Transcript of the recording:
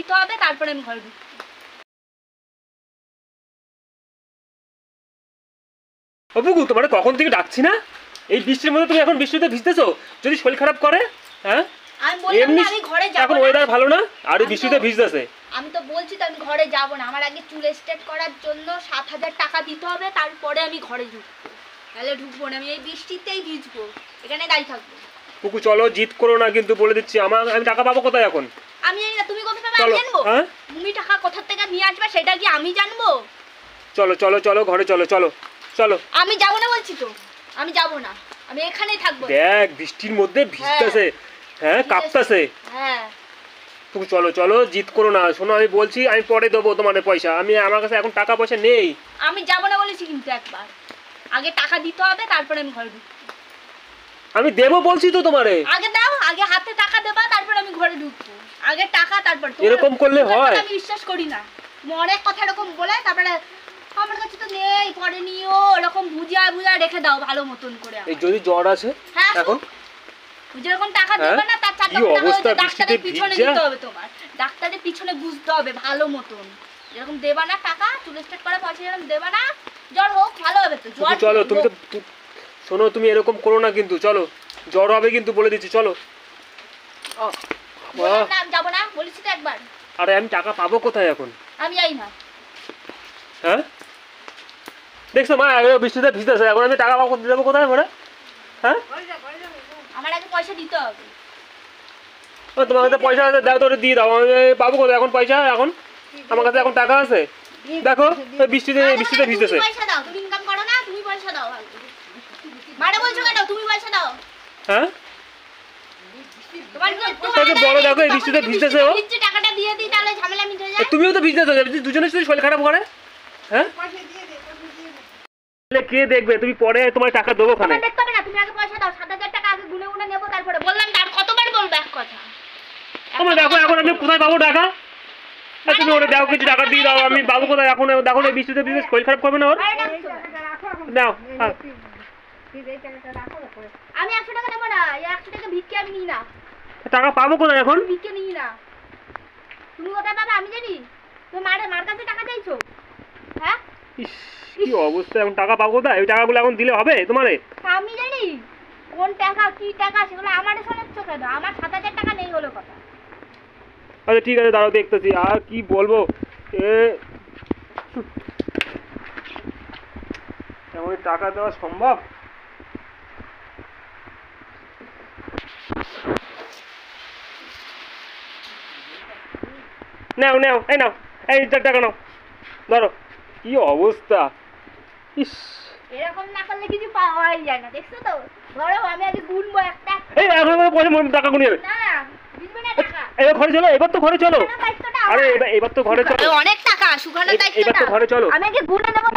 দিতে হবে তারপরে আমি ঘরে ঢুকবো। বুকু তোমার কখন থেকে ডাকছি না? এই বৃষ্টির মধ্যে তুমি এখন বৃষ্টিতে ভিজতেছো, যদি শরীর খারাপ করে? হ্যাঁ আমি বললাম না আমি ঘরে যাব না, এখন ওয়েদার ভালো না আর এই বৃষ্টিতে ভিজতেছে। আমি তো বলছি তো আমি ঘরে যাব না, আমার আগে চুল স্ট্রেট করার জন্য 7,000 টাকা দিতে হবে, তারপরে আমি ঘরে ঢুকবো। তাহলে ঢুকবো না, আমি এই বৃষ্টিতেই ভিজবো, এখানে দাঁড়িয়ে থাকবো। বুকু চলো, জিদ করো না কিন্তু, বলে দিচ্ছি আমি টাকা পাবো কোথায় এখন? আমি জানি না তুমি কোথা থেকে জানবো? তুমি টাকা কোথা থেকে নিয়ে আসবে সেটা কি আমি জানবো? চলো চলো চলো ঘরে চলো, চলো চলো। আমি যাব না বলছি তো, আমি যাব না, আমি এখানেই থাকবো। দেখ বৃষ্টির মধ্যে ভিজতেছে, হ্যাঁ কাঁপতেছে। হ্যাঁ তুমি চলো চলো, জিদ করো না। শোনো আমি বলছি, আমি পরে দেবো তোমাদের পয়সা, আমার কাছে এখন টাকা পয়সা নেই। আমি যাব না বলেছি কিন্তু, একবার আগে টাকা দিতে হবে তারপরে আমি ঘরে ঢুকবো। আমি দেবো বলছি তো তোমারে। আগে দাও, আগে হাতে টাকা দেবা তারপর আমি ঘরে ঢুকবো। আগে টাকা তারপর। এরকম করলে হয়? আমি বিশ্বাস করি না, অনেক কথা এরকম বলে তারপরে আমার কাছে তো নেই, পরে নিও, এরকম বুঝা বুঝা রেখে দাও ভালো মতন করে। এই যদি জ্বর আছে এখন যেরকম টাকা দেবে না তার 4 টাকা ডাক্তারের পিছনে দিতে হবে তোমার, ডাক্তারের পিছনে বুঝতে হবে ভালো মতন। যেরকম দেবা না টাকা, চুল স্ট্রেট করা পয়সা যেরকম দেবা না, জ্বর হোক ভালো হবে তো। জ্বর চলো, তুমি তো শোনো, তুমি এরকম করো না কিন্তু, চলো জ্বর হবে কিন্তু, বলে দিচ্ছি চলো। না যাব না বলেছি তো একবার। আরে আমি টাকা পাবো কোথায় এখন? আমি যাই না। হ্যাঁ দেখছো মা, বৃষ্টিতে ভিজতেছে, এখন আমি টাকা পাবো দেবো কোথায় ঘরে? হ্যাঁ আমার আগে পয়সা দিতে হবে। তোমার কাছে পয়সা আছে, দাও তো দিয়ে দাও, আমি পাবো কোথায় এখন পয়সা? এখন আমার কাছে এখন টাকা আছে, দেখো বৃষ্টিতে ভিজতেছে। পয়সা দাও, তুমি ইনকাম করো না, তুমি পয়সা দাও। মারে বলছো কেন? তুমি পয়সা দাও। হ্যাঁ তোমার বড় দেখো এই বৃষ্টিতে ভিজতেছে, ও টাকাটা দিয়ে দিই তাহলে ঝামেলা মিটে যায়। তুমিও তো ভিজতেছো, দুজনের সাথে শরীর খারাপ করে। হ্যাঁ কে দেখবে? তুমি পরে তোমার টাকা দেবো ওখানে। দেখতে হবে না, তুমি আগে পয়সা দাও। 7,000 টাকা আগে গুনে গুনে নেবো, তারপরে বললাম আর কতবার বলবো এক কথা? আমার দেখো এখন আমি কোথায় পাবো টাকা? তুমি ওরে দাও, কিছু টাকা দিয়ে দাও, আমি পাবো কোথায় এখন? দেখো এই বৃষ্টিতে ভিজে শরীর খারাপ করবে না ওর? নাও আমি 100 টাকা নেবো না, এই 100 টাকা ভিক্ষে আমি নিই না। টাকা পাবো কোথায় এখন? ভিক্ষে নিই না। তুমি কোথায় পাবে আমি জানি? তুমি মার কাছে টাকা চাইছো? হ্যাঁ কি অবস্থা, এখন টাকা পাবো কোথায়? ওই টাকাগুলো এখন দিলে হবে তোমারে? আমি জানি কোন টাকা কি টাকা, সেগুলো আমারে শোনাচ্ছ কেন? আমার 7,000 টাকা নেই হলো কথা। আচ্ছা ঠিক আছে, দাঁড়াও দেখতেছি। আর কি বলবো, এমন টাকা দেওয়া সম্ভব? নাও নাও, এই নাও, এই টাকা নাও, ধরো। কি অবস্থা, ইস এরকম না করলে কিছু পাওয়াই যায় না, দেখছো তো? ধরো আমি আগে গুনবো একটা। এই এখন পয়সা টাকা গুনিয়ে না দিবে না টাকা। এবার ঘরে চলো, এবার তো ঘরে চলো। আরে এবার তো ঘরে চলো, অনেক টাকা শুকানো দায়িত্বটা। এবার তো ঘরে চলো। আমি আগে গুনে নেবো।